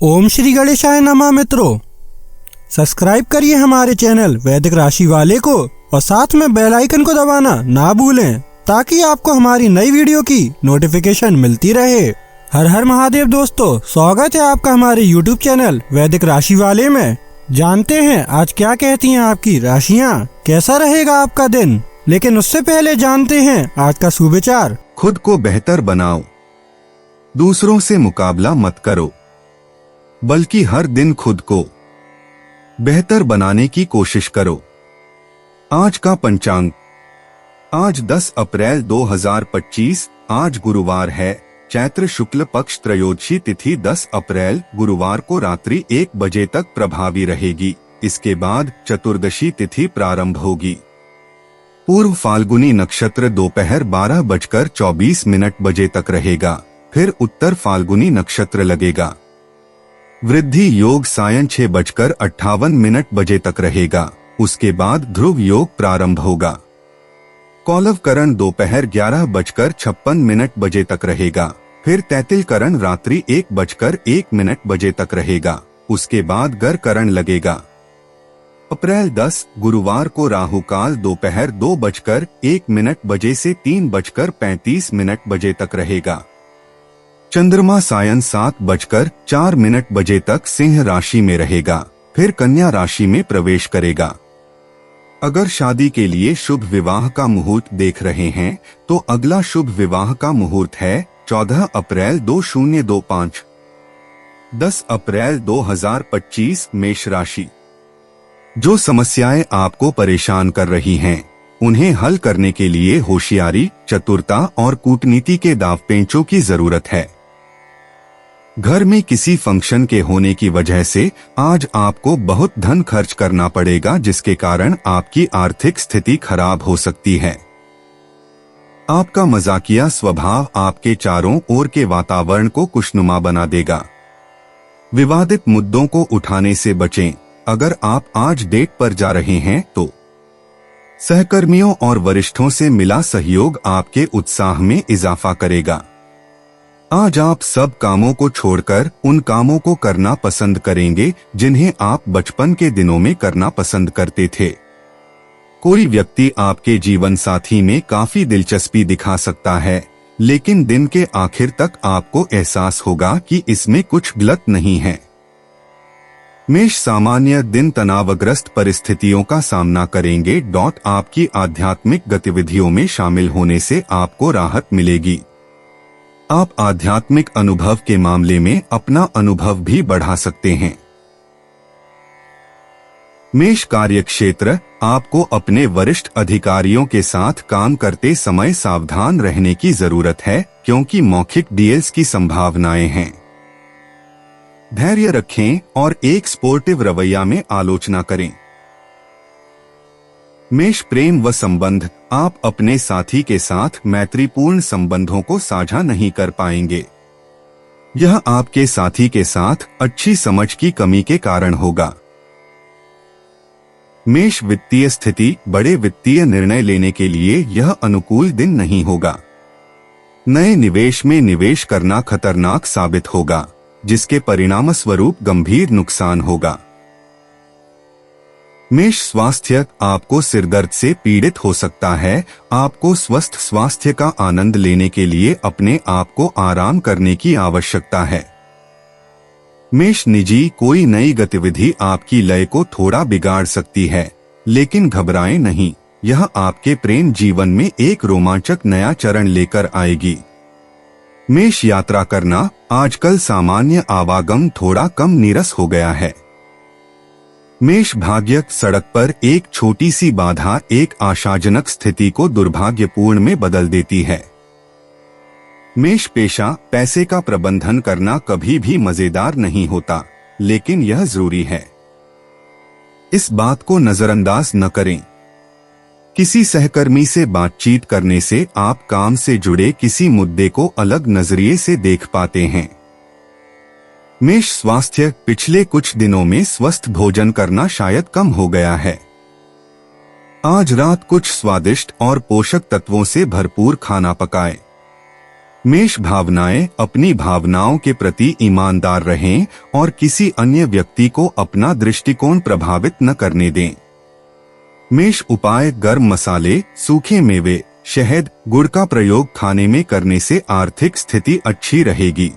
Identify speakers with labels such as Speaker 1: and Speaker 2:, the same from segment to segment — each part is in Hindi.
Speaker 1: ओम श्री गणेशाय नमः। मित्रों, सब्सक्राइब करिए हमारे चैनल वैदिक राशि वाले को और साथ में बेल आइकन को दबाना ना भूलें ताकि आपको हमारी नई वीडियो की नोटिफिकेशन मिलती रहे। हर हर महादेव दोस्तों, स्वागत है आपका हमारे YouTube चैनल वैदिक राशि वाले में। जानते हैं आज क्या कहती हैं आपकी राशियां, कैसा रहेगा आपका दिन। लेकिन उससे पहले जानते हैं आज का सुविचार।
Speaker 2: खुद को बेहतर बनाओ, दूसरों से मुकाबला मत करो, बल्कि हर दिन खुद को बेहतर बनाने की कोशिश करो। आज का पंचांग, आज 10 अप्रैल 2025, आज गुरुवार है। चैत्र शुक्ल पक्ष त्रयोदशी तिथि 10 अप्रैल गुरुवार को रात्रि 1 बजे तक प्रभावी रहेगी। इसके बाद चतुर्दशी तिथि प्रारंभ होगी। पूर्व फाल्गुनी नक्षत्र दोपहर 12:24 बजे तक रहेगा, फिर उत्तर फाल्गुनी नक्षत्र लगेगा। वृद्धि योग सायं 6:58 बजे तक रहेगा। उसके बाद ध्रुव योग प्रारंभ होगा। कौलव करण दोपहर 11:56 बजे तक रहेगा, फिर तैतिल करण रात्रि 1:01 बजे तक रहेगा। उसके बाद गर करण लगेगा। अप्रैल 10 गुरुवार को राहु काल दोपहर 2:01 बजे से 3:35 बजे तक रहेगा। चंद्रमा सायं 7:04 बजे तक सिंह राशि में रहेगा, फिर कन्या राशि में प्रवेश करेगा। अगर शादी के लिए शुभ विवाह का मुहूर्त देख रहे हैं तो अगला शुभ विवाह का मुहूर्त है 14 अप्रैल 2025। 10 अप्रैल 2025 मेष राशि। जो समस्याएं आपको परेशान कर रही हैं, उन्हें हल करने के लिए होशियारी, चतुरता और कूटनीति के दांवपेंचों की जरूरत है। घर में किसी फंक्शन के होने की वजह से आज आपको बहुत धन खर्च करना पड़ेगा, जिसके कारण आपकी आर्थिक स्थिति खराब हो सकती है। आपका मजाकिया स्वभाव आपके चारों ओर के वातावरण को खुशनुमा बना देगा। विवादित मुद्दों को उठाने से बचें। अगर आप आज डेट पर जा रहे हैं तो सहकर्मियों और वरिष्ठों से मिला सहयोग आपके उत्साह में इजाफा करेगा। आज आप सब कामों को छोड़कर उन कामों को करना पसंद करेंगे जिन्हें आप बचपन के दिनों में करना पसंद करते थे। कोई व्यक्ति आपके जीवन साथी में काफी दिलचस्पी दिखा सकता है, लेकिन दिन के आखिर तक आपको एहसास होगा कि इसमें कुछ गलत नहीं है। मेष सामान्य दिन तनावग्रस्त परिस्थितियों का सामना करेंगे। आपकी आध्यात्मिक गतिविधियों में शामिल होने से आपको राहत मिलेगी। आप आध्यात्मिक अनुभव के मामले में अपना अनुभव भी बढ़ा सकते हैं। मेष कार्यक्षेत्र, आपको अपने वरिष्ठ अधिकारियों के साथ काम करते समय सावधान रहने की जरूरत है, क्योंकि मौखिक डील्स की संभावनाएं हैं। धैर्य रखें और एक स्पोर्टिव रवैया में आलोचना करें। मेष प्रेम व संबंध, आप अपने साथी के साथ मैत्रीपूर्ण संबंधों को साझा नहीं कर पाएंगे। यह आपके साथी के साथ अच्छी समझ की कमी के कारण होगा। मेष वित्तीय स्थिति, बड़े वित्तीय निर्णय लेने के लिए यह अनुकूल दिन नहीं होगा। नए निवेश में निवेश करना खतरनाक साबित होगा, जिसके परिणामस्वरूप गंभीर नुकसान होगा। मेष स्वास्थ्य, आपको सिरदर्द से पीड़ित हो सकता है। आपको स्वस्थ स्वास्थ्य का आनंद लेने के लिए अपने आप को आराम करने की आवश्यकता है। मेष निजी, कोई नई गतिविधि आपकी लय को थोड़ा बिगाड़ सकती है, लेकिन घबराएं नहीं, यह आपके प्रेम जीवन में एक रोमांचक नया चरण लेकर आएगी। मेष यात्रा करना, आजकल सामान्य आवागम थोड़ा कम नीरस हो गया है। मेष भाग्य, सड़क पर एक छोटी सी बाधा एक आशाजनक स्थिति को दुर्भाग्यपूर्ण में बदल देती है। मेष पेशा, पैसे का प्रबंधन करना कभी भी मजेदार नहीं होता, लेकिन यह जरूरी है। इस बात को नजरअंदाज न करें। किसी सहकर्मी से बातचीत करने से आप काम से जुड़े किसी मुद्दे को अलग नजरिए से देख पाते हैं। मेष स्वास्थ्य, पिछले कुछ दिनों में स्वस्थ भोजन करना शायद कम हो गया है। आज रात कुछ स्वादिष्ट और पोषक तत्वों से भरपूर खाना पकाएं। मेष भावनाएं, अपनी भावनाओं के प्रति ईमानदार रहें और किसी अन्य व्यक्ति को अपना दृष्टिकोण प्रभावित न करने दें। मेष उपाय, गर्म मसाले, सूखे मेवे, शहद, गुड़ का प्रयोग खाने में करने से आर्थिक स्थिति अच्छी रहेगी।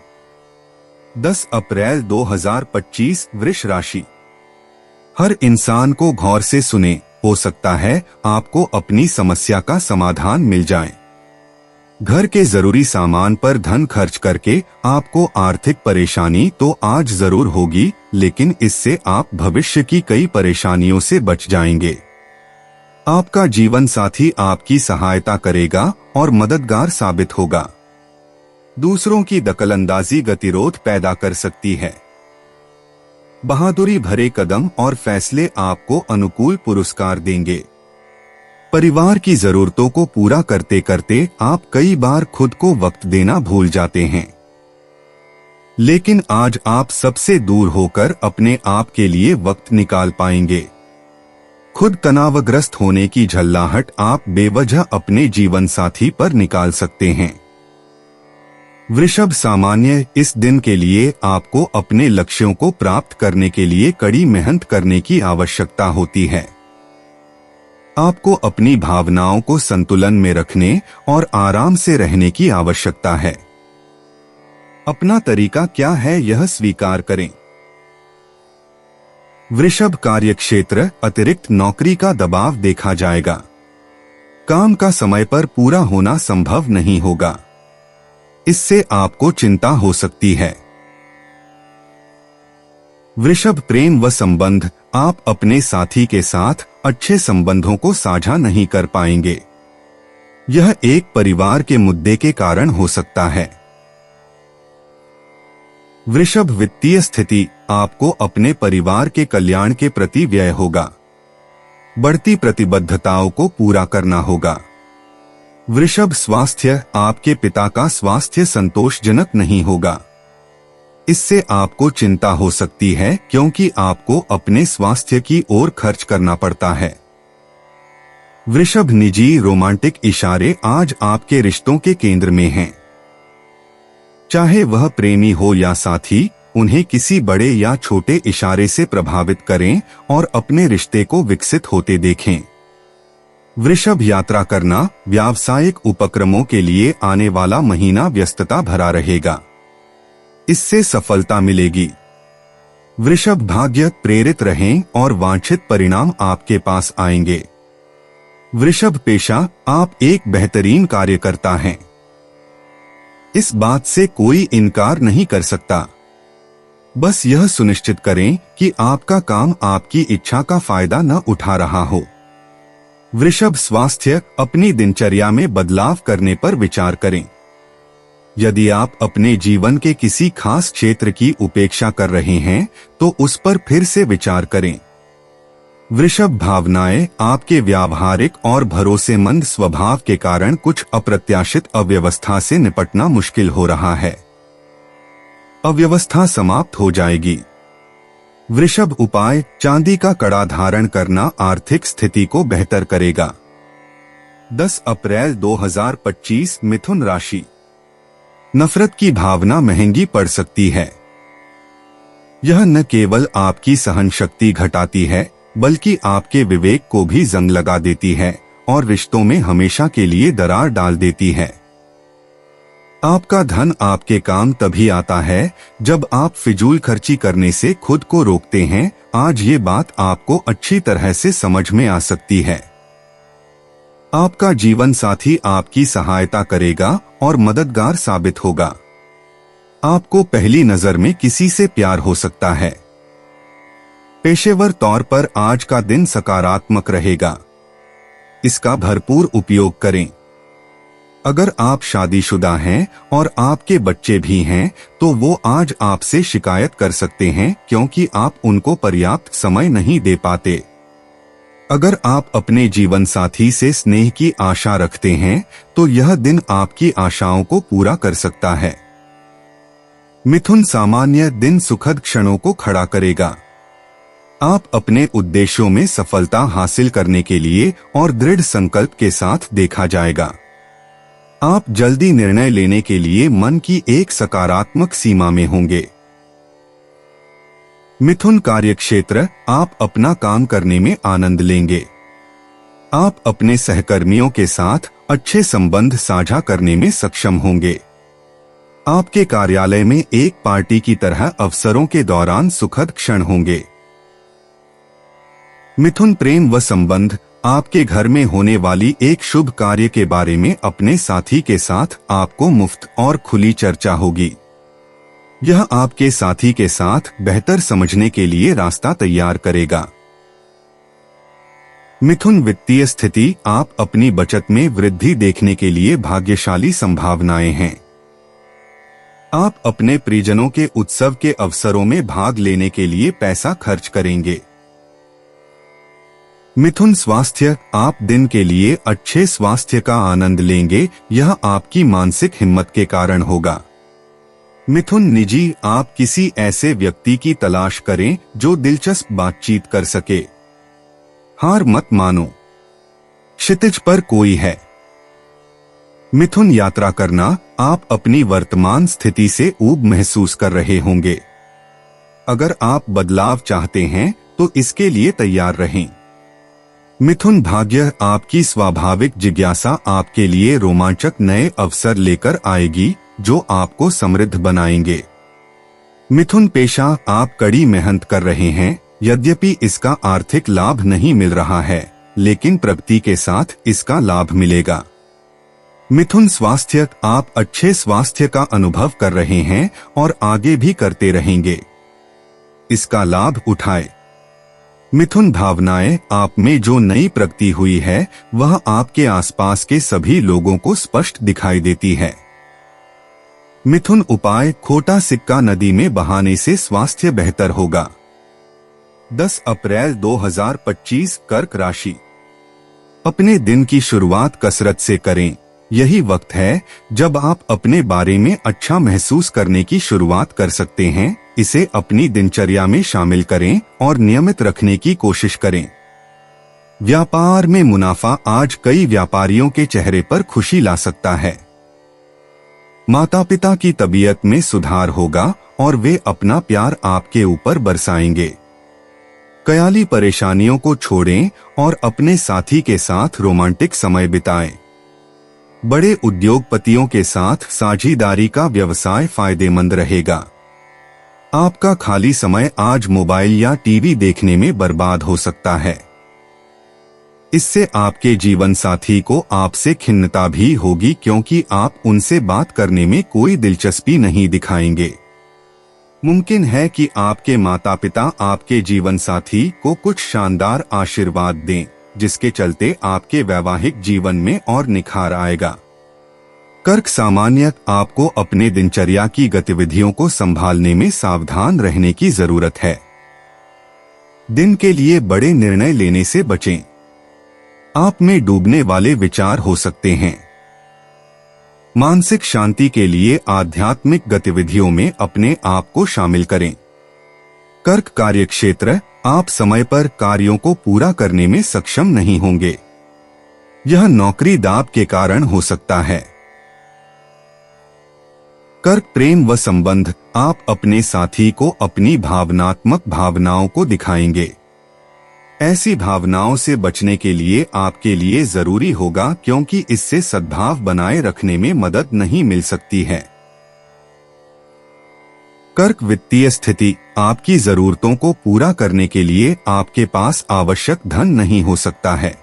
Speaker 2: 10 अप्रैल 2025 वृष राशि। हर इंसान को गौर से सुने, हो सकता है आपको अपनी समस्या का समाधान मिल जाए। घर के जरूरी सामान पर धन खर्च करके आपको आर्थिक परेशानी तो आज जरूर होगी, लेकिन इससे आप भविष्य की कई परेशानियों से बच जाएंगे। आपका जीवन साथी आपकी सहायता करेगा और मददगार साबित होगा। दूसरों की दखलंदाजी गतिरोध पैदा कर सकती है। बहादुरी भरे कदम और फैसले आपको अनुकूल पुरस्कार देंगे। परिवार की जरूरतों को पूरा करते करते आप कई बार खुद को वक्त देना भूल जाते हैं, लेकिन आज आप सबसे दूर होकर अपने आप के लिए वक्त निकाल पाएंगे। खुद तनावग्रस्त होने की झल्लाहट आप बेवजह अपने जीवन साथी पर निकाल सकते हैं। वृषभ सामान्य, इस दिन के लिए आपको अपने लक्ष्यों को प्राप्त करने के लिए कड़ी मेहनत करने की आवश्यकता होती है। आपको अपनी भावनाओं को संतुलन में रखने और आराम से रहने की आवश्यकता है। अपना तरीका क्या है, यह स्वीकार करें। वृषभ कार्यक्षेत्र, अतिरिक्त नौकरी का दबाव देखा जाएगा। काम का समय पर पूरा होना संभव नहीं होगा, इससे आपको चिंता हो सकती है। वृषभ प्रेम व संबंध, आप अपने साथी के साथ अच्छे संबंधों को साझा नहीं कर पाएंगे। यह एक परिवार के मुद्दे के कारण हो सकता है। वृषभ वित्तीय स्थिति, आपको अपने परिवार के कल्याण के प्रति व्यय होगा। बढ़ती प्रतिबद्धताओं को पूरा करना होगा। वृषभ स्वास्थ्य, आपके पिता का स्वास्थ्य संतोषजनक नहीं होगा। इससे आपको चिंता हो सकती है क्योंकि आपको अपने स्वास्थ्य की ओर खर्च करना पड़ता है। वृषभ निजी रोमांटिक इशारे आज आपके रिश्तों के केंद्र में हैं। चाहे वह प्रेमी हो या साथी, उन्हें किसी बड़े या छोटे इशारे से प्रभावित करें और अपने रिश्ते को विकसित होते देखें। वृषभ यात्रा करना, व्यावसायिक उपक्रमों के लिए आने वाला महीना व्यस्तता भरा रहेगा। इससे सफलता मिलेगी। वृषभ भाग्य, प्रेरित रहें और वांछित परिणाम आपके पास आएंगे। वृषभ पेशा, आप एक बेहतरीन कार्यकर्ता हैं। इस बात से कोई इनकार नहीं कर सकता। बस यह सुनिश्चित करें कि आपका काम आपकी इच्छा का फायदा न उठा रहा हो। वृषभ स्वास्थ्य, अपनी दिनचर्या में बदलाव करने पर विचार करें। यदि आप अपने जीवन के किसी खास क्षेत्र की उपेक्षा कर रहे हैं तो उस पर फिर से विचार करें। वृषभ भावनाएं, आपके व्यावहारिक और भरोसेमंद स्वभाव के कारण कुछ अप्रत्याशित अव्यवस्था से निपटना मुश्किल हो रहा है। अव्यवस्था समाप्त हो जाएगी। वृषभ उपाय, चांदी का कड़ा धारण करना आर्थिक स्थिति को बेहतर करेगा। 10 अप्रैल 2025 मिथुन राशि। नफरत की भावना महंगी पड़ सकती है। यह न केवल आपकी सहन शक्ति घटाती है, बल्कि आपके विवेक को भी जंग लगा देती है और रिश्तों में हमेशा के लिए दरार डाल देती है। आपका धन आपके काम तभी आता है जब आप फिजूल खर्ची करने से खुद को रोकते हैं। आज ये बात आपको अच्छी तरह से समझ में आ सकती है। आपका जीवन साथी आपकी सहायता करेगा और मददगार साबित होगा। आपको पहली नजर में किसी से प्यार हो सकता है। पेशेवर तौर पर आज का दिन सकारात्मक रहेगा। इसका भरपूर उपयोग करें। अगर आप शादीशुदा हैं और आपके बच्चे भी हैं तो वो आज आपसे शिकायत कर सकते हैं क्योंकि आप उनको पर्याप्त समय नहीं दे पाते। अगर आप अपने जीवन साथी से स्नेह की आशा रखते हैं तो यह दिन आपकी आशाओं को पूरा कर सकता है। मिथुन सामान्य, दिन सुखद क्षणों को खड़ा करेगा। आप अपने उद्देश्यों में सफलता हासिल करने के लिए और दृढ़ संकल्प के साथ देखा जाएगा। आप जल्दी निर्णय लेने के लिए मन की एक सकारात्मक सीमा में होंगे। मिथुन कार्यक्षेत्र, आप अपना काम करने में आनंद लेंगे। आप अपने सहकर्मियों के साथ अच्छे संबंध साझा करने में सक्षम होंगे। आपके कार्यालय में एक पार्टी की तरह अवसरों के दौरान सुखद क्षण होंगे। मिथुन प्रेम व संबंध, आपके घर में होने वाली एक शुभ कार्य के बारे में अपने साथी के साथ आपको मुफ्त और खुली चर्चा होगी। यह आपके साथी के साथ बेहतर समझने के लिए रास्ता तैयार करेगा। मिथुन वित्तीय स्थिति, आप अपनी बचत में वृद्धि देखने के लिए भाग्यशाली संभावनाएं हैं। आप अपने परिजनों के उत्सव के अवसरों में भाग लेने के लिए पैसा खर्च करेंगे। मिथुन स्वास्थ्य, आप दिन के लिए अच्छे स्वास्थ्य का आनंद लेंगे। यह आपकी मानसिक हिम्मत के कारण होगा। मिथुन निजी, आप किसी ऐसे व्यक्ति की तलाश करें जो दिलचस्प बातचीत कर सके। हार मत मानो, क्षितिज पर कोई है। मिथुन यात्रा करना, आप अपनी वर्तमान स्थिति से ऊब महसूस कर रहे होंगे। अगर आप बदलाव चाहते हैं तो इसके लिए तैयार रहें। मिथुन भाग्य, आपकी स्वाभाविक जिज्ञासा आपके लिए रोमांचक नए अवसर लेकर आएगी जो आपको समृद्ध बनाएंगे। मिथुन पेशा, आप कड़ी मेहनत कर रहे हैं। यद्यपि इसका आर्थिक लाभ नहीं मिल रहा है, लेकिन प्रगति के साथ इसका लाभ मिलेगा। मिथुन स्वास्थ्य, आप अच्छे स्वास्थ्य का अनुभव कर रहे हैं और आगे भी करते रहेंगे। इसका लाभ उठाएं। मिथुन भावनाएं, आप में जो नई प्रगति हुई है वह आपके आसपास के सभी लोगों को स्पष्ट दिखाई देती है। मिथुन उपाय, खोटा सिक्का नदी में बहाने से स्वास्थ्य बेहतर होगा। 10 अप्रैल 2025 कर्क राशि। अपने दिन की शुरुआत कसरत से करें। यही वक्त है जब आप अपने बारे में अच्छा महसूस करने की शुरुआत कर सकते हैं। इसे अपनी दिनचर्या में शामिल करें और नियमित रखने की कोशिश करें। व्यापार में मुनाफा, आज कई व्यापारियों के चेहरे पर खुशी ला सकता है। माता पिता की तबीयत में सुधार होगा और वे अपना प्यार आपके ऊपर बरसाएंगे। कयाली परेशानियों को छोड़ें और अपने साथी के साथ रोमांटिक समय बिताएं। बड़े उद्योगपतियों के साथ साझेदारी का व्यवसाय फायदेमंद रहेगा। आपका खाली समय आज मोबाइल या टीवी देखने में बर्बाद हो सकता है। इससे आपके जीवन साथी को आपसे खिन्नता भी होगी क्योंकि आप उनसे बात करने में कोई दिलचस्पी नहीं दिखाएंगे। मुमकिन है कि आपके माता पिता आपके जीवन साथी को कुछ शानदार आशीर्वाद दें, जिसके चलते आपके वैवाहिक जीवन में और निखार आएगा। कर्क सामान्य, आपको अपने दिनचर्या की गतिविधियों को संभालने में सावधान रहने की जरूरत है। दिन के लिए बड़े निर्णय लेने से बचें। आप में डूबने वाले विचार हो सकते हैं। मानसिक शांति के लिए आध्यात्मिक गतिविधियों में अपने आप को शामिल करें। कर्क कार्यक्षेत्र, आप समय पर कार्यों को पूरा करने में सक्षम नहीं होंगे। यह नौकरी दाब के कारण हो सकता है। कर्क प्रेम व संबंध, आप अपने साथी को अपनी भावनात्मक भावनाओं को दिखाएंगे। ऐसी भावनाओं से बचने के लिए आपके लिए जरूरी होगा क्योंकि इससे सद्भाव बनाए रखने में मदद नहीं मिल सकती है। कर्क वित्तीय स्थिति, आपकी जरूरतों को पूरा करने के लिए आपके पास आवश्यक धन नहीं हो सकता है।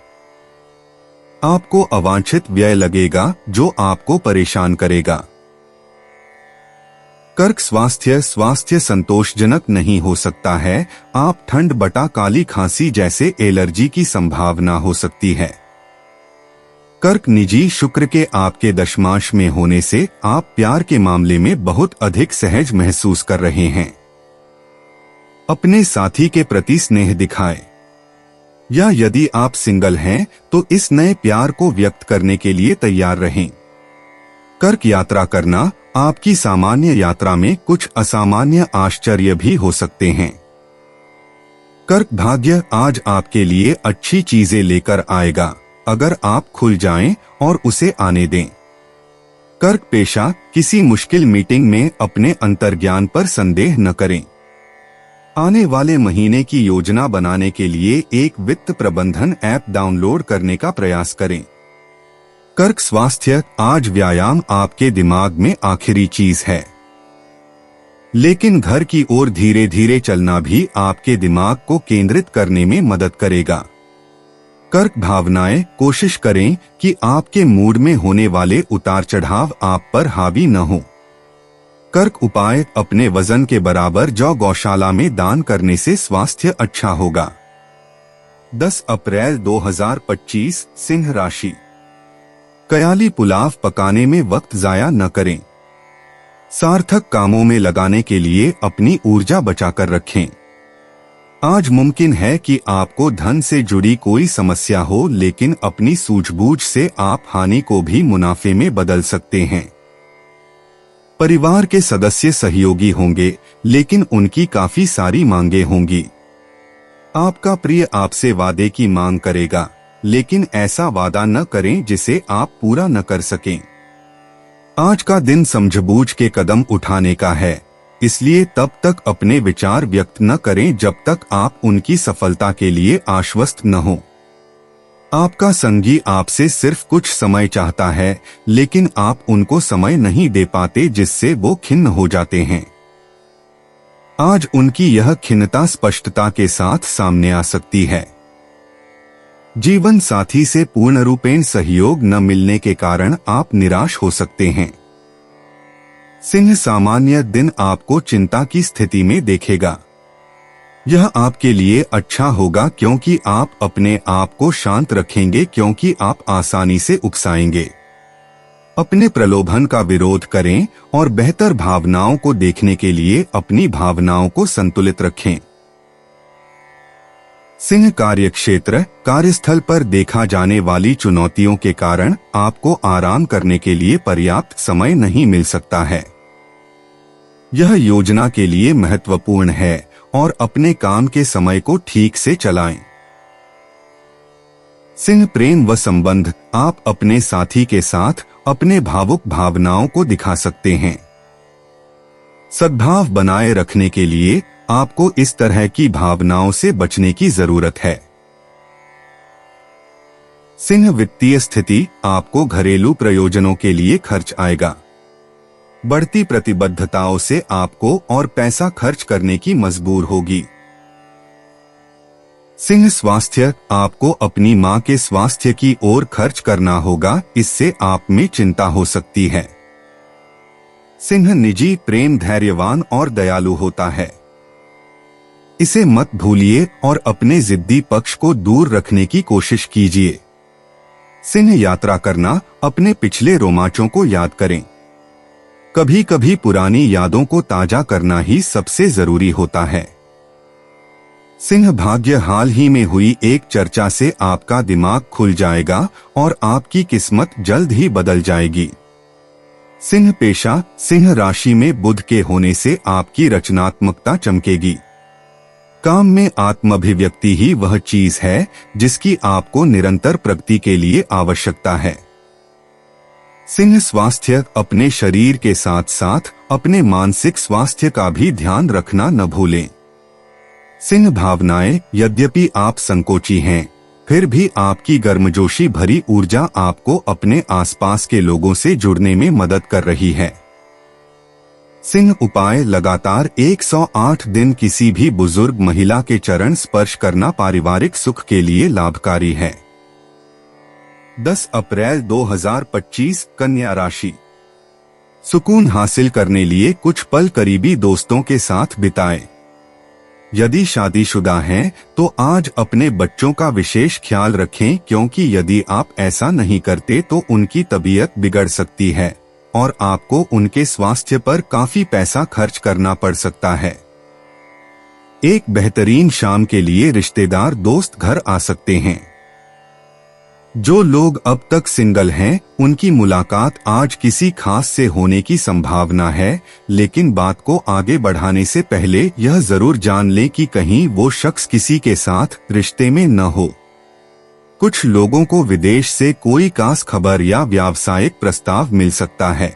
Speaker 2: आपको अवांछित व्यय लगेगा जो आपको परेशान करेगा। कर्क स्वास्थ्य संतोषजनक नहीं हो सकता है। आप ठंड बटा काली खांसी जैसे एलर्जी की संभावना हो सकती है। कर्क निजी, शुक्र के आपके दशमांश में होने से आप प्यार के मामले में बहुत अधिक सहज महसूस कर रहे हैं। अपने साथी के प्रति स्नेह दिखाएं। या यदि आप सिंगल हैं तो इस नए प्यार को व्यक्त करने के लिए तैयार रहें। कर्क यात्रा करना, आपकी सामान्य यात्रा में कुछ असामान्य आश्चर्य भी हो सकते हैं। कर्क भाग्य, आज आपके लिए अच्छी चीजें लेकर आएगा अगर आप खुल जाएं और उसे आने दें। कर्क पेशा, किसी मुश्किल मीटिंग में अपने अंतर्ज्ञान पर संदेह न करें। आने वाले महीने की योजना बनाने के लिए एक वित्त प्रबंधन ऐप डाउनलोड करने का प्रयास करें। कर्क स्वास्थ्य, आज व्यायाम आपके दिमाग में आखिरी चीज है, लेकिन घर की ओर धीरे धीरे चलना भी आपके दिमाग को केंद्रित करने में मदद करेगा। कर्क भावनाएं, कोशिश करें कि आपके मूड में होने वाले उतार चढ़ाव आप पर हावी न हो। कर्क उपाय, अपने वजन के बराबर जौ गौशाला में दान करने से स्वास्थ्य अच्छा होगा। 10 अप्रैल 2025, सिंह राशि। कयाली पुलाव पकाने में वक्त जाया न करें। सार्थक कामों में लगाने के लिए अपनी ऊर्जा बचाकर रखें। आज मुमकिन है कि आपको धन से जुड़ी कोई समस्या हो, लेकिन अपनी सूझबूझ से आप हानि को भी मुनाफे में बदल सकते हैं। परिवार के सदस्य सहयोगी होंगे, लेकिन उनकी काफी सारी मांगे होंगी। आपका प्रिय आपसे वादे की मांग करेगा, लेकिन ऐसा वादा न करें जिसे आप पूरा न कर सकें। आज का दिन समझबूझ के कदम उठाने का है, इसलिए तब तक अपने विचार व्यक्त न करें जब तक आप उनकी सफलता के लिए आश्वस्त न हो। आपका संगी आपसे सिर्फ कुछ समय चाहता है, लेकिन आप उनको समय नहीं दे पाते, जिससे वो खिन्न हो जाते हैं। आज उनकी यह खिन्नता स्पष्टता के साथ सामने आ सकती है। जीवन साथी से पूर्ण रूपेण सहयोग न मिलने के कारण आप निराश हो सकते हैं। सिंह, सामान्य दिन आपको चिंता की स्थिति में देखेगा। यह आपके लिए अच्छा होगा क्योंकि आप अपने आप को शांत रखेंगे, क्योंकि आप आसानी से उकसाएंगे। अपने प्रलोभन का विरोध करें और बेहतर भावनाओं को देखने के लिए अपनी भावनाओं को संतुलित रखें। सिंह, कार्यक्षेत्र, कार्यस्थल पर देखा जाने वाली चुनौतियों के कारण आपको आराम करने के लिए पर्याप्त समय नहीं मिल सकता है। यह योजना के लिए महत्वपूर्ण है और अपने काम के समय को ठीक से चलाएं। सिंह, प्रेम व संबंध, आप अपने साथी के साथ अपने भावुक भावनाओं को दिखा सकते हैं। सद्भाव बनाए रखने के लिए आपको इस तरह की भावनाओं से बचने की जरूरत है। सिंह, वित्तीय स्थिति, आपको घरेलू प्रयोजनों के लिए खर्च आएगा। बढ़ती प्रतिबद्धताओं से आपको और पैसा खर्च करने की मजबूर होगी। सिंह, स्वास्थ्य, आपको अपनी मां के स्वास्थ्य की ओर खर्च करना होगा, इससे आप में चिंता हो सकती है। सिंह, निजी प्रेम धैर्यवान और दयालु होता है, इसे मत भूलिए और अपने जिद्दी पक्ष को दूर रखने की कोशिश कीजिए। सिंह, यात्रा करना, अपने पिछले रोमांचों को याद करें। कभी कभी पुरानी यादों को ताजा करना ही सबसे जरूरी होता है। सिंह, भाग्य, हाल ही में हुई एक चर्चा से आपका दिमाग खुल जाएगा और आपकी किस्मत जल्द ही बदल जाएगी। सिंह, पेशा, सिंह राशि में बुध के होने से आपकी रचनात्मकता चमकेगी। काम में आत्माभिव्यक्ति ही वह चीज है जिसकी आपको निरंतर प्रगति के लिए आवश्यकता है। सिंह, स्वास्थ्य, अपने शरीर के साथ साथ अपने मानसिक स्वास्थ्य का भी ध्यान रखना न भूलें। सिंह, भावनाएं, यद्यपि आप संकोची हैं, फिर भी आपकी गर्मजोशी भरी ऊर्जा आपको अपने आसपास के लोगों से जुड़ने में मदद कर रही है। सिंह, उपाय, लगातार 108 दिन किसी भी बुजुर्ग महिला के चरण स्पर्श करना पारिवारिक सुख के लिए लाभकारी है। 10 अप्रैल 2025, कन्या राशि। सुकून हासिल करने लिए कुछ पल करीबी दोस्तों के साथ बिताएं। यदि शादीशुदा हैं तो आज अपने बच्चों का विशेष ख्याल रखें, क्योंकि यदि आप ऐसा नहीं करते तो उनकी तबीयत बिगड़ सकती है और आपको उनके स्वास्थ्य पर काफी पैसा खर्च करना पड़ सकता है। एक बेहतरीन शाम के लिए रिश्तेदार दोस्त घर आ सकते हैं। जो लोग अब तक सिंगल हैं, उनकी मुलाकात आज किसी खास से होने की संभावना है, लेकिन बात को आगे बढ़ाने से पहले यह जरूर जान लें कि कहीं वो शख्स किसी के साथ रिश्ते में न हो। कुछ लोगों को विदेश से कोई खास खबर या व्यावसायिक प्रस्ताव मिल सकता है।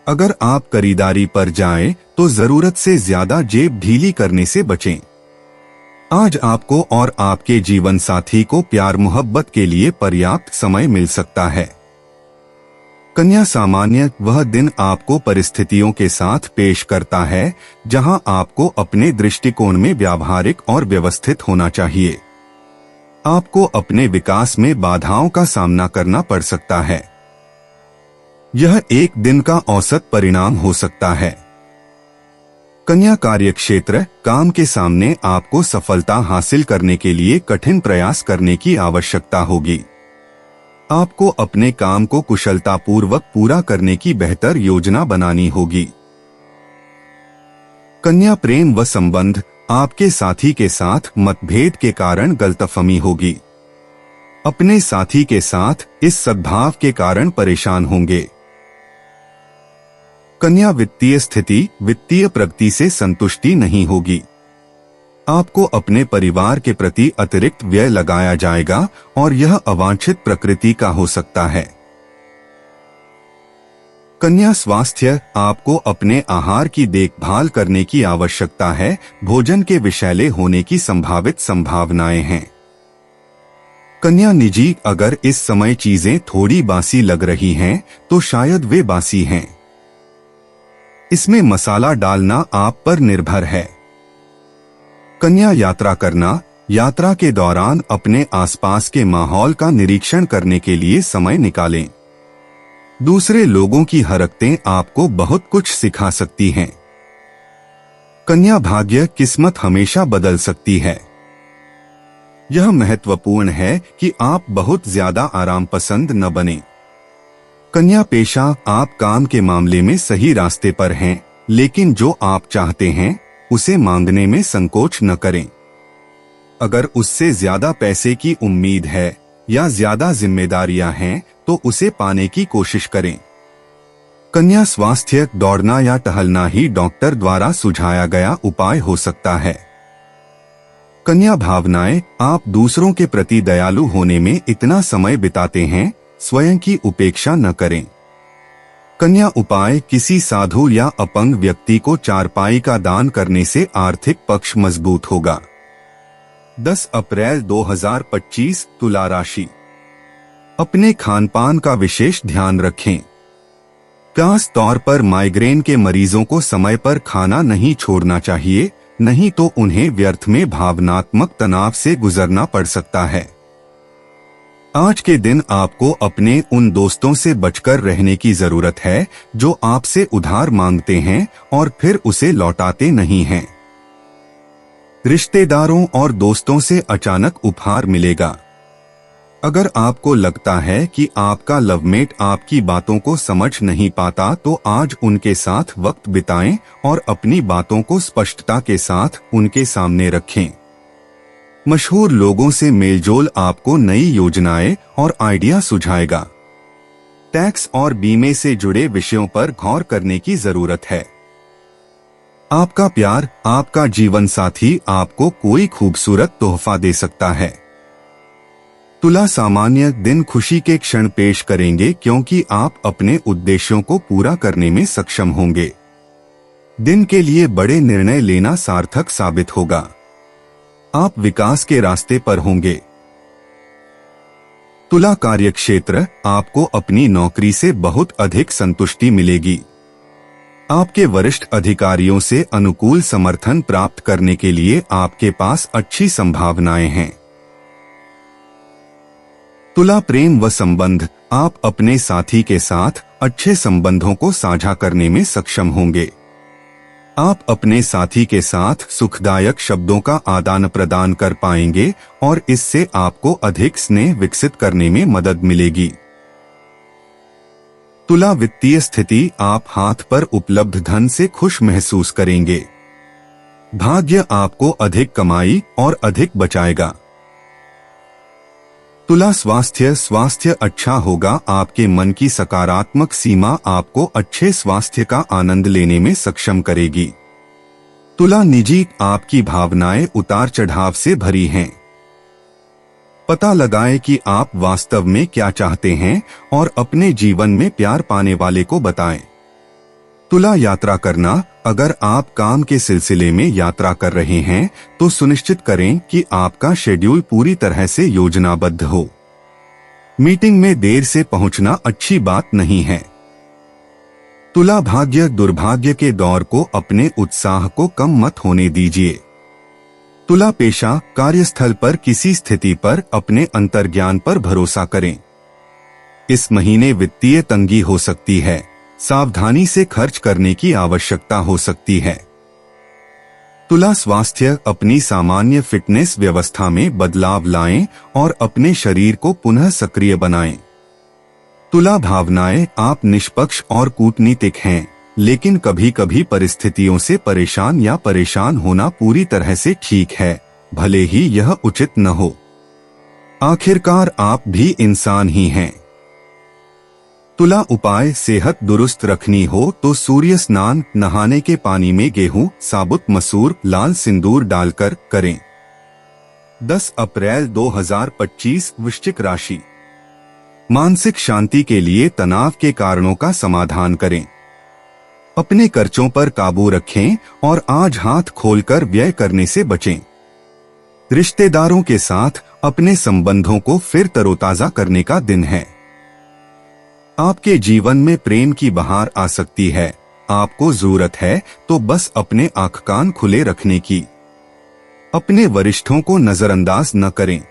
Speaker 2: अगर आप खरीदारी पर जाएं, तो जरूरत से ज्यादा जेब ढीली करने से बचें। आज आपको और आपके जीवन साथी को प्यार मोहब्बत के लिए पर्याप्त समय मिल सकता है। कन्या सामान्य वह दिन आपको परिस्थितियों के साथ पेश करता है जहां आपको अपने दृष्टिकोण में व्यावहारिक और व्यवस्थित होना चाहिए। आपको अपने विकास में बाधाओं का सामना करना पड़ सकता है। यह एक दिन का औसत परिणाम हो सकता है। कन्या कार्यक्षेत्र काम के सामने आपको सफलता हासिल करने के लिए कठिन प्रयास करने की आवश्यकता होगी। आपको अपने काम को कुशलतापूर्वक पूरा करने की बेहतर योजना बनानी होगी। कन्या प्रेम व संबंध आपके साथी के साथ मतभेद के कारण गलतफहमी होगी। अपने साथी के साथ इस सद्भाव के कारण परेशान होंगे। कन्या वित्तीय स्थिति वित्तीय प्रगति से संतुष्टि नहीं होगी। आपको अपने परिवार के प्रति अतिरिक्त व्यय लगाया जाएगा और यह अवांछित प्रकृति का हो सकता है। कन्या स्वास्थ्य आपको अपने आहार की देखभाल करने की आवश्यकता है। भोजन के विषैले होने की संभावित संभावनाएं हैं। कन्या निजी अगर इस समय चीजें थोड़ी बासी लग रही हैं, तो शायद वे बासी हैं। इसमें मसाला डालना आप पर निर्भर है। कन्या यात्रा करना यात्रा के दौरान अपने आसपास के माहौल का निरीक्षण करने के लिए समय निकालें। दूसरे लोगों की हरकतें आपको बहुत कुछ सिखा सकती हैं। कन्या भाग्य किस्मत हमेशा बदल सकती है। यह महत्वपूर्ण है कि आप बहुत ज्यादा आराम पसंद न बने। कन्या पेशा आप काम के मामले में सही रास्ते पर हैं, लेकिन जो आप चाहते हैं उसे मांगने में संकोच न करें। अगर उससे ज्यादा पैसे की उम्मीद है या ज्यादा जिम्मेदारियां हैं, तो उसे पाने की कोशिश करें। कन्या स्वास्थ्य दौड़ना या टहलना ही डॉक्टर द्वारा सुझाया गया उपाय हो सकता है। कन्या भावनाएं आप दूसरों के प्रति दयालु होने में इतना समय बिताते हैं, स्वयं की उपेक्षा न करें। कन्या उपाय किसी साधु या अपंग व्यक्ति को चारपाई का दान करने से आर्थिक पक्ष मजबूत होगा। 10 अप्रैल 2025 तुला राशि। अपने खानपान का विशेष ध्यान रखें। खास तौर पर माइग्रेन के मरीजों को समय पर खाना नहीं छोड़ना चाहिए, नहीं तो उन्हें व्यर्थ में भावनात्मक तनाव से गुजरना पड़ सकता है। आज के दिन आपको अपने उन दोस्तों से बचकर रहने की जरूरत है जो आपसे उधार मांगते हैं और फिर उसे लौटाते नहीं हैं। रिश्तेदारों और दोस्तों से अचानक उपहार मिलेगा। अगर आपको लगता है कि आपका लवमेट आपकी बातों को समझ नहीं पाता, तो आज उनके साथ वक्त बिताएं और अपनी बातों को स्पष्टता के साथ उनके सामने रखें। मशहूर लोगों से मेलजोल आपको नई योजनाएं और आइडिया सुझाएगा। टैक्स और बीमे से जुड़े विषयों पर गौर करने की जरूरत है। आपका प्यार आपका जीवन साथी आपको कोई खूबसूरत तोहफा दे सकता है। तुला सामान्य दिन खुशी के क्षण पेश करेंगे, क्योंकि आप अपने उद्देश्यों को पूरा करने में सक्षम होंगे। दिन के लिए बड़े निर्णय लेना सार्थक साबित होगा। आप विकास के रास्ते पर होंगे। तुला कार्यक्षेत्र आपको अपनी नौकरी से बहुत अधिक संतुष्टि मिलेगी। आपके वरिष्ठ अधिकारियों से अनुकूल समर्थन प्राप्त करने के लिए आपके पास अच्छी संभावनाएं हैं। तुला प्रेम व संबंध आप अपने साथी के साथ अच्छे संबंधों को साझा करने में सक्षम होंगे। आप अपने साथी के साथ सुखदायक शब्दों का आदान प्रदान कर पाएंगे और इससे आपको अधिक स्नेह विकसित करने में मदद मिलेगी। तुला वित्तीय स्थिति आप हाथ पर उपलब्ध धन से खुश महसूस करेंगे। भाग्य आपको अधिक कमाई और अधिक बचाएगा। तुला स्वास्थ्य अच्छा होगा। आपके मन की सकारात्मक सीमा आपको अच्छे स्वास्थ्य का आनंद लेने में सक्षम करेगी। तुला निजी आपकी भावनाएं उतार चढ़ाव से भरी हैं। पता लगाएं कि आप वास्तव में क्या चाहते हैं और अपने जीवन में प्यार पाने वाले को बताएं। तुला यात्रा करना। अगर आप काम के सिलसिले में यात्रा कर रहे हैं तो सुनिश्चित करें कि आपका शेड्यूल पूरी तरह से योजनाबद्ध हो। मीटिंग में देर से पहुंचना अच्छी बात नहीं है। तुला भाग्य। दुर्भाग्य के दौर को अपने उत्साह को कम मत होने दीजिए। तुला पेशा। कार्यस्थल पर किसी स्थिति पर अपने अंतर्ज्ञान पर भरोसा करें। इस महीने वित्तीय तंगी हो सकती है, सावधानी से खर्च करने की आवश्यकता हो सकती है। तुला स्वास्थ्य। अपनी सामान्य फिटनेस व्यवस्था में बदलाव लाएं और अपने शरीर को पुनः सक्रिय बनाएं। तुला भावनाएं। आप निष्पक्ष और कूटनीतिक हैं, लेकिन कभी कभी परिस्थितियों से परेशान होना पूरी तरह से ठीक है, भले ही यह उचित न हो। आखिरकार आप भी इंसान ही हैं। तुला उपाय। सेहत दुरुस्त रखनी हो तो सूर्य स्नान, नहाने के पानी में गेहूं, साबुत मसूर, लाल सिंदूर डालकर करें। 10 अप्रैल 2025। वृश्चिक राशि। मानसिक शांति के लिए तनाव के कारणों का समाधान करें। अपने खर्चों पर काबू रखें और आज हाथ खोलकर व्यय करने से बचें। रिश्तेदारों के साथ अपने संबंधों को फिर तरोताजा करने का दिन है। आपके जीवन में प्रेम की बहार आ सकती है। आपको जरूरत है तो बस अपने आंख कान खुले रखने की। अपने वरिष्ठों को नजरअंदाज न करें।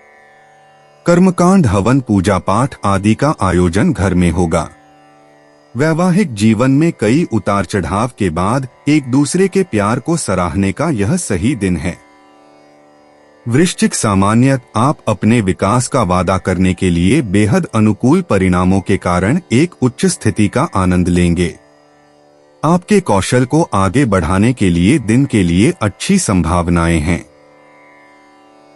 Speaker 2: कर्मकांड, हवन, पूजा पाठ आदि का आयोजन घर में होगा। वैवाहिक जीवन में कई उतार चढ़ाव के बाद एक दूसरे के प्यार को सराहने का यह सही दिन है। वृश्चिक सामान्य। आप अपने विकास का वादा करने के लिए बेहद अनुकूल परिणामों के कारण एक उच्च स्थिति का आनंद लेंगे। आपके कौशल को आगे बढ़ाने के लिए दिन के लिए अच्छी संभावनाएं हैं।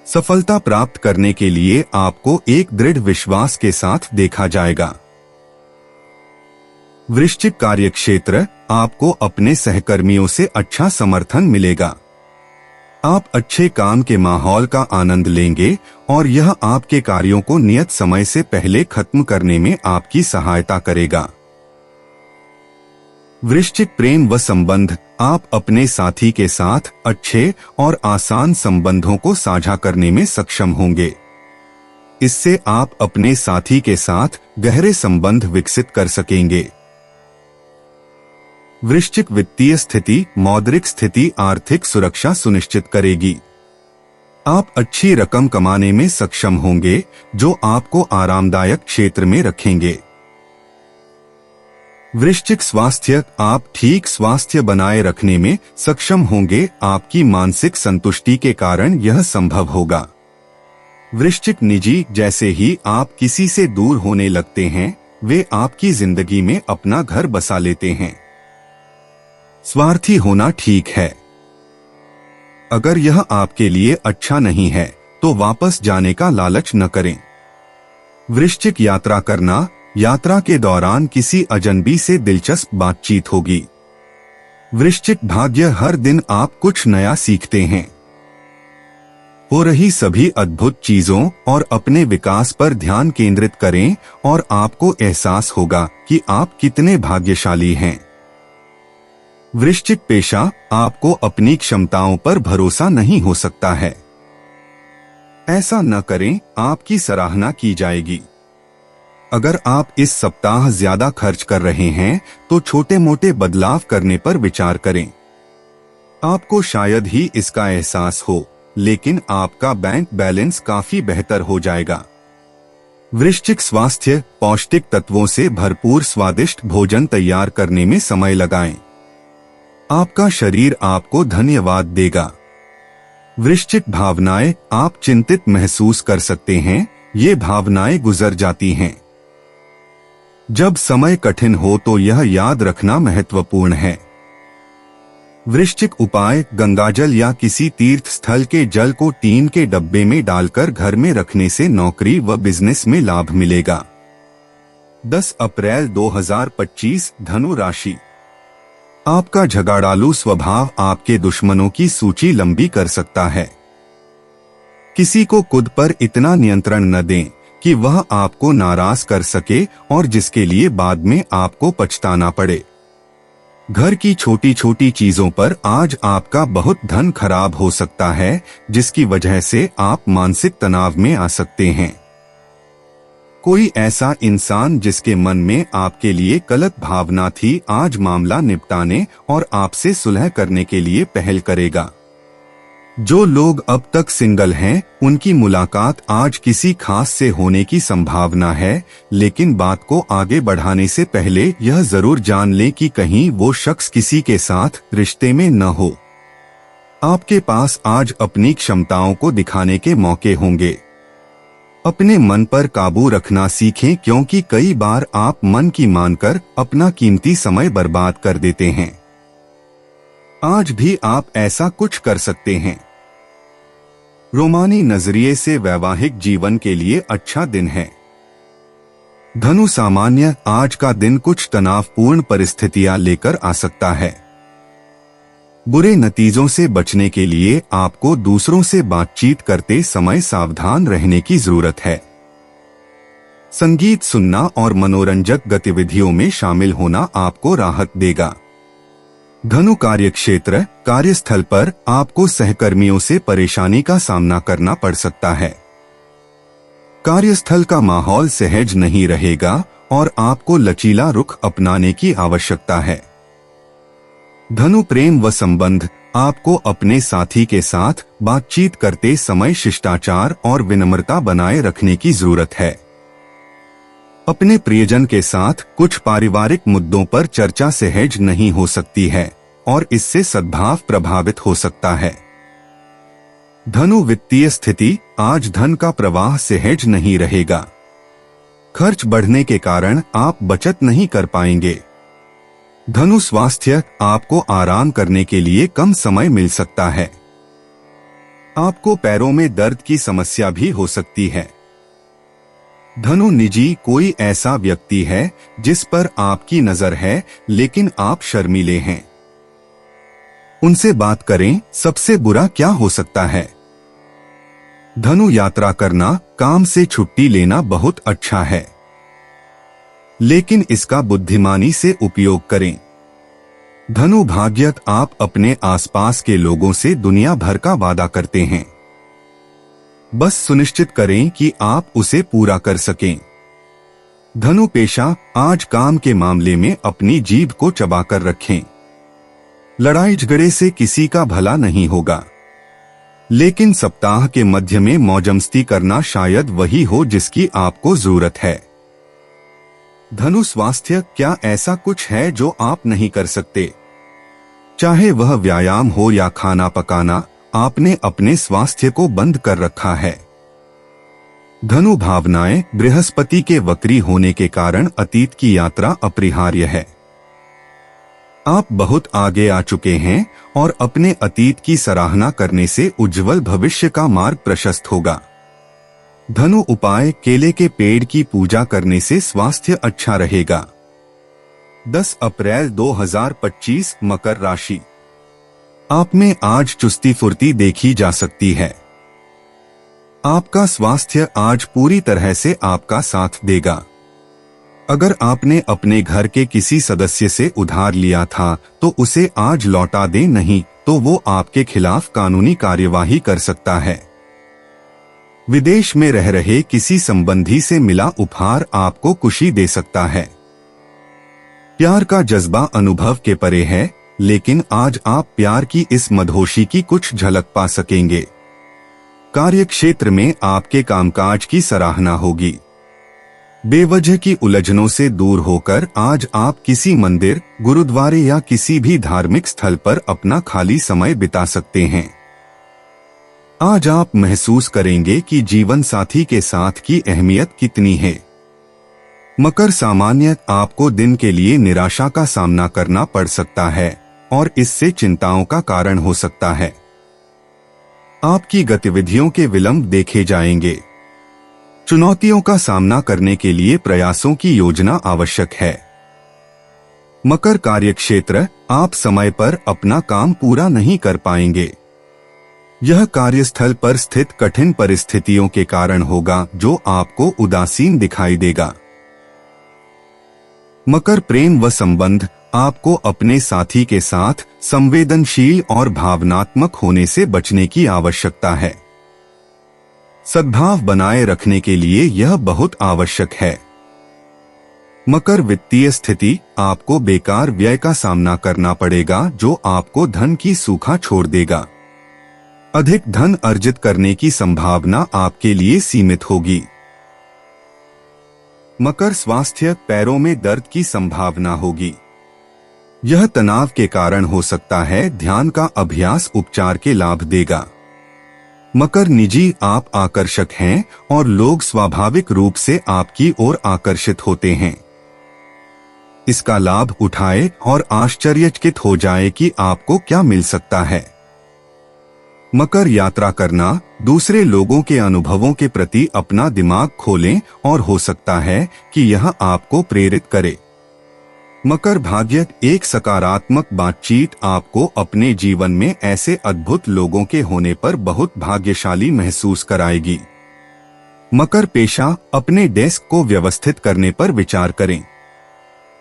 Speaker 2: सफलता प्राप्त करने के लिए आपको एक दृढ़ विश्वास के साथ देखा जाएगा। वृश्चिक कार्यक्षेत्र। आपको अपने सहकर्मियों से अच्छा समर्थन मिलेगा। आप अच्छे काम के माहौल का आनंद लेंगे और यह आपके कार्यों को नियत समय से पहले खत्म करने में आपकी सहायता करेगा। वृश्चिक प्रेम व संबंध। आप अपने साथी के साथ अच्छे और आसान संबंधों को साझा करने में सक्षम होंगे। इससे आप अपने साथी के साथ गहरे संबंध विकसित कर सकेंगे। वृश्चिक वित्तीय स्थिति। मौद्रिक स्थिति आर्थिक सुरक्षा सुनिश्चित करेगी। आप अच्छी रकम कमाने में सक्षम होंगे जो आपको आरामदायक क्षेत्र में रखेंगे। वृश्चिक स्वास्थ्य। आप ठीक स्वास्थ्य बनाए रखने में सक्षम होंगे। आपकी मानसिक संतुष्टि के कारण यह संभव होगा। वृश्चिक निजी। जैसे ही आप किसी से दूर होने लगते हैं वे आपकी जिंदगी में अपना घर बसा लेते हैं। स्वार्थी होना ठीक है। अगर यह आपके लिए अच्छा नहीं है तो वापस जाने का लालच न करें। वृश्चिक यात्रा करना। यात्रा के दौरान किसी अजनबी से दिलचस्प बातचीत होगी। वृश्चिक भाग्य। हर दिन आप कुछ नया सीखते हैं। हो रही सभी अद्भुत चीजों और अपने विकास पर ध्यान केंद्रित करें और आपको एहसास होगा कि आप कितने भाग्यशाली हैं। वृश्चिक पेशा। आपको अपनी क्षमताओं पर भरोसा नहीं हो सकता है। ऐसा न करें, आपकी सराहना की जाएगी। अगर आप इस सप्ताह ज्यादा खर्च कर रहे हैं तो छोटे मोटे बदलाव करने पर विचार करें। आपको शायद ही इसका एहसास हो, लेकिन आपका बैंक बैलेंस काफी बेहतर हो जाएगा। वृश्चिक स्वास्थ्य। पौष्टिक तत्वों से भरपूर स्वादिष्ट भोजन तैयार करने में समय लगाएं। आपका शरीर आपको धन्यवाद देगा। वृश्चिक भावनाएं। आप चिंतित महसूस कर सकते हैं, ये भावनाएं गुजर जाती हैं। जब समय कठिन हो तो यह याद रखना महत्वपूर्ण है। वृश्चिक उपाय। गंगाजल या किसी तीर्थ स्थल के जल को टीन के डब्बे में डालकर घर में रखने से नौकरी व बिजनेस में लाभ मिलेगा। 10 अप्रैल 2025। धनु राशि। आपका झगड़ालू स्वभाव आपके दुश्मनों की सूची लंबी कर सकता है। किसी को खुद पर इतना नियंत्रण न दें कि वह आपको नाराज कर सके और जिसके लिए बाद में आपको पछताना पड़े। घर की छोटी छोटी चीजों पर आज आपका बहुत धन खराब हो सकता है, जिसकी वजह से आप मानसिक तनाव में आ सकते हैं। कोई ऐसा इंसान जिसके मन में आपके लिए गलत भावना थी, आज मामला निपटाने और आपसे सुलह करने के लिए पहल करेगा। जो लोग अब तक सिंगल हैं, उनकी मुलाकात आज किसी खास से होने की संभावना है, लेकिन बात को आगे बढ़ाने से पहले यह जरूर जान लें कि कहीं वो शख्स किसी के साथ रिश्ते में न हो। आपके पास आज अपनी क्षमताओं को दिखाने के मौके होंगे। अपने मन पर काबू रखना सीखें, क्योंकि कई बार आप मन की मानकर अपना कीमती समय बर्बाद कर देते हैं। आज भी आप ऐसा कुछ कर सकते हैं। रोमानी नजरिए से वैवाहिक जीवन के लिए अच्छा दिन है। धनु सामान्य, आज का दिन कुछ तनावपूर्ण परिस्थितियां लेकर आ सकता है। बुरे नतीजों से बचने के लिए आपको दूसरों से बातचीत करते समय सावधान रहने की जरूरत है। संगीत सुनना और मनोरंजक गतिविधियों में शामिल होना आपको राहत देगा। धनु कार्यक्षेत्र, कार्यस्थल पर आपको सहकर्मियों से परेशानी का सामना करना पड़ सकता है। कार्यस्थल का माहौल सहज नहीं रहेगा और आपको लचीला रुख अपनाने की आवश्यकता है। धनु प्रेम व संबंध, आपको अपने साथी के साथ बातचीत करते समय शिष्टाचार और विनम्रता बनाए रखने की जरूरत है। अपने प्रियजन के साथ कुछ पारिवारिक मुद्दों पर चर्चा सहज नहीं हो सकती है और इससे सद्भाव प्रभावित हो सकता है। धनु वित्तीय स्थिति, आज धन का प्रवाह सहज नहीं रहेगा। खर्च बढ़ने के कारण आप बचत नहीं कर पाएंगे। धनु स्वास्थ्य, आपको आराम करने के लिए कम समय मिल सकता है। आपको पैरों में दर्द की समस्या भी हो सकती है। धनु निजी, कोई ऐसा व्यक्ति है जिस पर आपकी नजर है लेकिन आप शर्मीले हैं। उनसे बात करें, सबसे बुरा क्या हो सकता है। धनु यात्रा करना, काम से छुट्टी लेना बहुत अच्छा है, लेकिन इसका बुद्धिमानी से उपयोग करें। धनु भाग्य, आप अपने आसपास के लोगों से दुनिया भर का वादा करते हैं, बस सुनिश्चित करें कि आप उसे पूरा कर सकें। धनु पेशा, आज काम के मामले में अपनी जीभ को चबाकर रखें। लड़ाई झगड़े से किसी का भला नहीं होगा, लेकिन सप्ताह के मध्य में मौजमस्ती करना शायद वही हो जिसकी आपको जरूरत है। धनु स्वास्थ्य, क्या ऐसा कुछ है जो आप नहीं कर सकते? चाहे वह व्यायाम हो या खाना पकाना, आपने अपने स्वास्थ्य को बंद कर रखा है। धनु भावनाएं, बृहस्पति के वक्री होने के कारण अतीत की यात्रा अपरिहार्य है। आप बहुत आगे आ चुके हैं और अपने अतीत की सराहना करने से उज्जवल भविष्य का मार्ग प्रशस्त होगा। धनु उपाय, केले के पेड़ की पूजा करने से स्वास्थ्य अच्छा रहेगा। 10 अप्रैल 2025, मकर राशि। आप में आज चुस्ती फुर्ती देखी जा सकती है। आपका स्वास्थ्य आज पूरी तरह से आपका साथ देगा। अगर आपने अपने घर के किसी सदस्य से उधार लिया था तो उसे आज लौटा दें, नहीं तो वो आपके खिलाफ कानूनी कार्यवाही कर सकता है। विदेश में रह रहे किसी संबंधी से मिला उपहार आपको खुशी दे सकता है। प्यार का जज्बा अनुभव के परे है, लेकिन आज आप प्यार की इस मदहोशी की कुछ झलक पा सकेंगे। कार्यक्षेत्र में आपके कामकाज की सराहना होगी। बेवजह की उलझनों से दूर होकर आज आप किसी मंदिर, गुरुद्वारे या किसी भी धार्मिक स्थल पर अपना खाली समय बिता सकते हैं। आज आप महसूस करेंगे कि जीवन साथी के साथ की अहमियत कितनी है। मकर सामान्य, आपको दिन के लिए निराशा का सामना करना पड़ सकता है और इससे चिंताओं का कारण हो सकता है। आपकी गतिविधियों के विलंब देखे जाएंगे। चुनौतियों का सामना करने के लिए प्रयासों की योजना आवश्यक है। मकर कार्यक्षेत्र, आप समय पर अपना काम पूरा नहीं कर पाएंगे। यह कार्यस्थल पर स्थित कठिन परिस्थितियों के कारण होगा जो आपको उदासीन दिखाई देगा। मकर प्रेम व संबंध, आपको अपने साथी के साथ संवेदनशील और भावनात्मक होने से बचने की आवश्यकता है। सद्भाव बनाए रखने के लिए यह बहुत आवश्यक है। मकर वित्तीय स्थिति, आपको बेकार व्यय का सामना करना पड़ेगा जो आपको धन की सूखा छोड़ देगा। अधिक धन अर्जित करने की संभावना आपके लिए सीमित होगी। मकर स्वास्थ्य, पैरों में दर्द की संभावना होगी। यह तनाव के कारण हो सकता है। ध्यान का अभ्यास उपचार के लाभ देगा। मकर निजी, आप आकर्षक हैं और लोग स्वाभाविक रूप से आपकी ओर आकर्षित होते हैं। इसका लाभ उठाए और आश्चर्यचकित हो जाए कि आपको क्या मिल सकता है। मकर यात्रा करना, दूसरे लोगों के अनुभवों के प्रति अपना दिमाग खोलें और हो सकता है कि यह आपको प्रेरित करे। मकर भाग्य, एक सकारात्मक बातचीत आपको अपने जीवन में ऐसे अद्भुत लोगों के होने पर बहुत भाग्यशाली महसूस कराएगी। मकर पेशा, अपने डेस्क को व्यवस्थित करने पर विचार करें।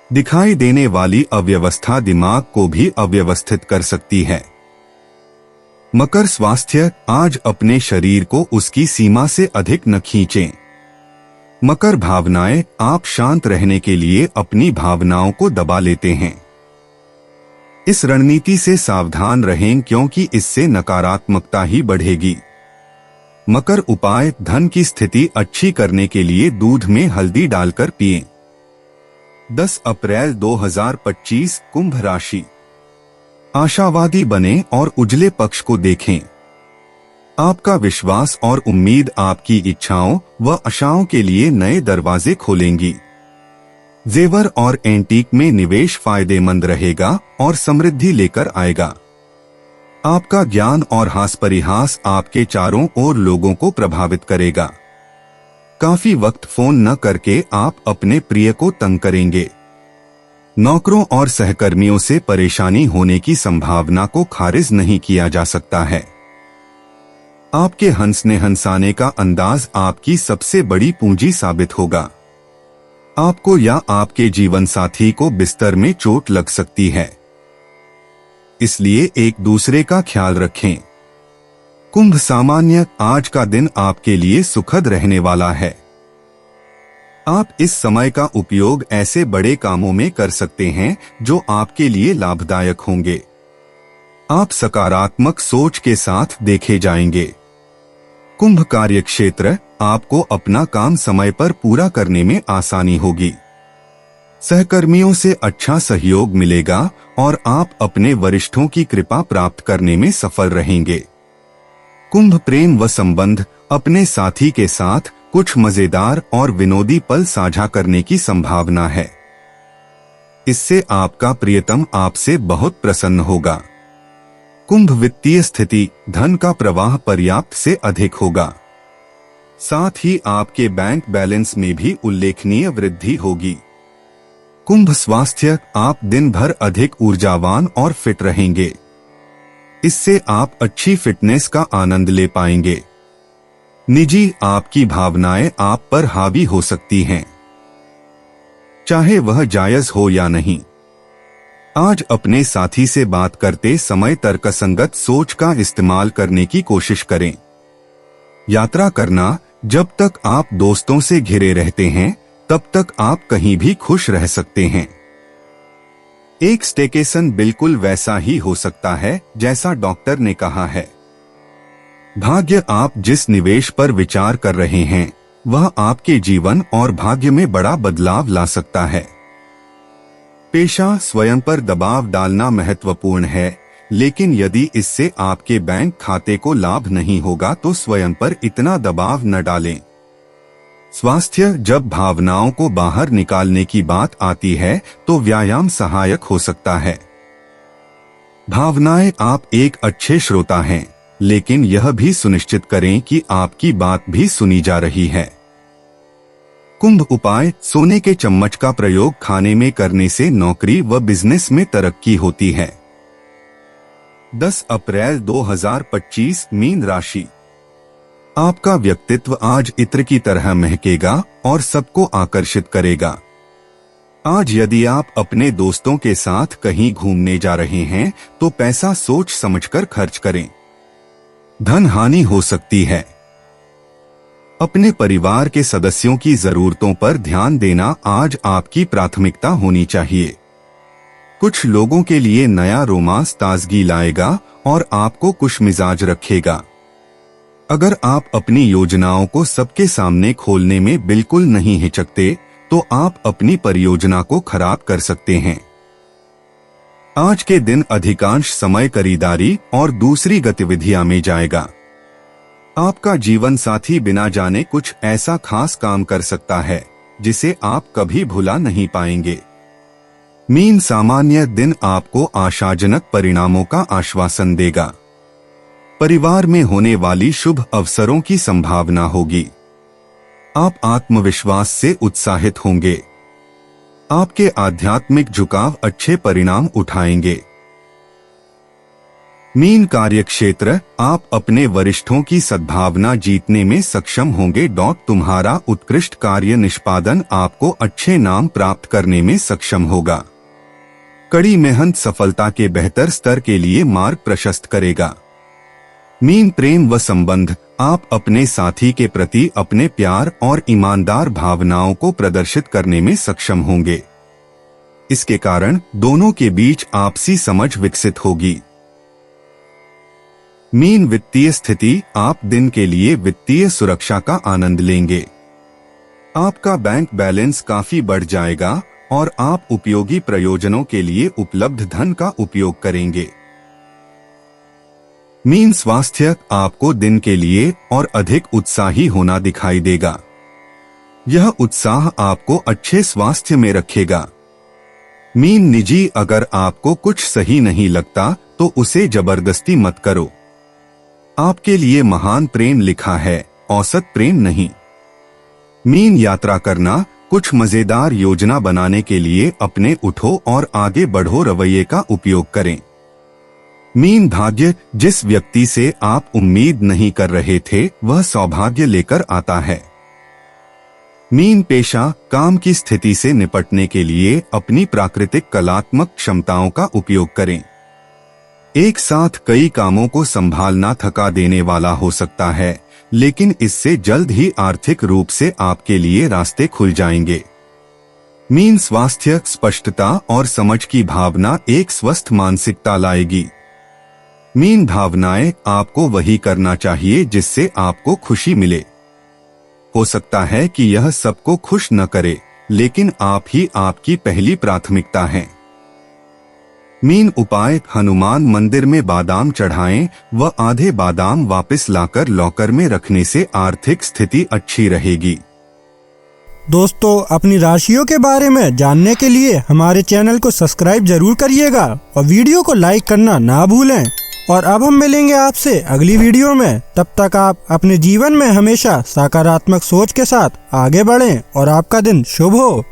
Speaker 2: दिखाई देने वाली अव्यवस्था दिमाग को भी अव्यवस्थित कर सकती है। मकर स्वास्थ्य, आज अपने शरीर को उसकी सीमा से अधिक न खींचें। मकर भावनाएं, आप शांत रहने के लिए अपनी भावनाओं को दबा लेते हैं। इस रणनीति से सावधान रहें क्योंकि इससे नकारात्मकता ही बढ़ेगी। मकर उपाय, धन की स्थिति अच्छी करने के लिए दूध में हल्दी डालकर पिएं। 10 अप्रैल 2025, कुंभ राशि। आशावादी बने और उजले पक्ष को देखें। आपका विश्वास और उम्मीद आपकी इच्छाओं व आशाओं के लिए नए दरवाजे खोलेंगी। जेवर और एंटीक में निवेश फायदेमंद रहेगा और समृद्धि लेकर आएगा। आपका ज्ञान और हास परिहास आपके चारों ओर लोगों को प्रभावित करेगा। काफी वक्त फोन न करके आप अपने प्रिय को तंग करेंगे। नौकरों और सहकर्मियों से परेशानी होने की संभावना को खारिज नहीं किया जा सकता है। आपके हंसने हंसाने का अंदाज आपकी सबसे बड़ी पूंजी साबित होगा। आपको या आपके जीवन साथी को बिस्तर में चोट लग सकती है, इसलिए एक दूसरे का ख्याल रखें। कुंभ सामान्य, आज का दिन आपके लिए सुखद रहने वाला है। आप इस समय का उपयोग ऐसे बड़े कामों में कर सकते हैं जो आपके लिए लाभदायक होंगे। आप सकारात्मक सोच के साथ देखे जाएंगे। कुंभ कार्य क्षेत्र, आपको अपना काम समय पर पूरा करने में आसानी होगी। सहकर्मियों से अच्छा सहयोग मिलेगा और आप अपने वरिष्ठों की कृपा प्राप्त करने में सफल रहेंगे। कुंभ प्रेम व संबंध, अपने साथी के साथ कुछ मजेदार और विनोदी पल साझा करने की संभावना है। इससे आपका प्रियतम आपसे बहुत प्रसन्न होगा। कुंभ वित्तीय स्थिति, धन का प्रवाह पर्याप्त से अधिक होगा। साथ ही आपके बैंक बैलेंस में भी उल्लेखनीय वृद्धि होगी। कुंभ स्वास्थ्य, आप दिन भर अधिक ऊर्जावान और फिट रहेंगे। इससे आप अच्छी फिटनेस का आनंद ले पाएंगे। निजी, आपकी भावनाएं आप पर हावी हो सकती हैं, चाहे वह जायज हो या नहीं। आज अपने साथी से बात करते समय तर्कसंगत सोच का इस्तेमाल करने की कोशिश करें। यात्रा करना, जब तक आप दोस्तों से घिरे रहते हैं तब तक आप कहीं भी खुश रह सकते हैं। एक स्टेकेशन बिल्कुल वैसा ही हो सकता है जैसा डॉक्टर ने कहा है। भाग्य, आप जिस निवेश पर विचार कर रहे हैं वह आपके जीवन और भाग्य में बड़ा बदलाव ला सकता है। पेशा, स्वयं पर दबाव डालना महत्वपूर्ण है, लेकिन यदि इससे आपके बैंक खाते को लाभ नहीं होगा तो स्वयं पर इतना दबाव न डालें। स्वास्थ्य, जब भावनाओं को बाहर निकालने की बात आती है तो व्यायाम सहायक हो सकता है। भावनाएं, आप एक अच्छे श्रोता हैं, लेकिन यह भी सुनिश्चित करें कि आपकी बात भी सुनी जा रही है। कुंभ उपाय, सोने के चम्मच का प्रयोग खाने में करने से नौकरी व बिजनेस में तरक्की होती है। 10 अप्रैल 2025 मीन राशि। आपका व्यक्तित्व आज इत्र की तरह महकेगा और सबको आकर्षित करेगा। आज यदि आप अपने दोस्तों के साथ कहीं घूमने जा रहे हैं तो पैसा सोच समझकर खर्च करें, धन हानि हो सकती है। अपने परिवार के सदस्यों की जरूरतों पर ध्यान देना आज आपकी प्राथमिकता होनी चाहिए। कुछ लोगों के लिए नया रोमांस ताजगी लाएगा और आपको खुशमिजाज रखेगा। अगर आप अपनी योजनाओं को सबके सामने खोलने में बिल्कुल नहीं हिचकते तो आप अपनी परियोजना को खराब कर सकते हैं। आज के दिन अधिकांश समय खरीदारी और दूसरी गतिविधियां में जाएगा। आपका जीवन साथी बिना जाने कुछ ऐसा खास काम कर सकता है जिसे आप कभी भुला नहीं पाएंगे। मीन सामान्य दिन आपको आशाजनक परिणामों का आश्वासन देगा। परिवार में होने वाली शुभ अवसरों की संभावना होगी। आप आत्मविश्वास से उत्साहित होंगे। आपके आध्यात्मिक झुकाव अच्छे परिणाम उठाएंगे। मीन कार्यक्षेत्र, आप अपने वरिष्ठों की सद्भावना जीतने में सक्षम होंगे। तुम्हारा उत्कृष्ट कार्य निष्पादन आपको अच्छे नाम प्राप्त करने में सक्षम होगा। कड़ी मेहनत सफलता के बेहतर स्तर के लिए मार्ग प्रशस्त करेगा। मीन प्रेम व संबंध, आप अपने साथी के प्रति अपने प्यार और ईमानदार भावनाओं को प्रदर्शित करने में सक्षम होंगे। इसके कारण दोनों के बीच आपसी समझ विकसित होगी। मीन वित्तीय स्थिति, आप दिन के लिए वित्तीय सुरक्षा का आनंद लेंगे। आपका बैंक बैलेंस काफी बढ़ जाएगा और आप उपयोगी प्रयोजनों के लिए उपलब्ध धन का उपयोग करेंगे। मीन स्वास्थ्य, आपको दिन के लिए और अधिक उत्साही होना दिखाई देगा। यह उत्साह आपको अच्छे स्वास्थ्य में रखेगा। मीन निजी, अगर आपको कुछ सही नहीं लगता तो उसे जबरदस्ती मत करो। आपके लिए महान प्रेम लिखा है, औसत प्रेम नहीं। मीन यात्रा करना, कुछ मजेदार योजना बनाने के लिए अपने उठो और आगे बढ़ो रवैये का उपयोग करें। मीन भाग्य, जिस व्यक्ति से आप उम्मीद नहीं कर रहे थे वह सौभाग्य लेकर आता है। मीन पेशा, काम की स्थिति से निपटने के लिए अपनी प्राकृतिक कलात्मक क्षमताओं का उपयोग करें। एक साथ कई कामों को संभालना थका देने वाला हो सकता है, लेकिन इससे जल्द ही आर्थिक रूप से आपके लिए रास्ते खुल जाएंगे। मीन स्वास्थ्य, स्पष्टता और समझ की भावना एक स्वस्थ मानसिकता लाएगी। मीन भावनाएं, आपको वही करना चाहिए जिससे आपको खुशी मिले। हो सकता है कि यह सबको खुश न करे, लेकिन आप ही आपकी पहली प्राथमिकता हैं। मीन उपाय, हनुमान मंदिर में बादाम चढ़ाएं व आधे बादाम वापस लाकर लॉकर में रखने से आर्थिक स्थिति अच्छी रहेगी।
Speaker 1: दोस्तों, अपनी राशियों के बारे में जानने के लिए हमारे चैनल को सब्सक्राइब जरूर करिएगा और वीडियो को लाइक करना ना भूलें। और अब हम मिलेंगे आपसे अगली वीडियो में। तब तक आप अपने जीवन में हमेशा सकारात्मक सोच के साथ आगे बढ़ें और आपका दिन शुभ हो।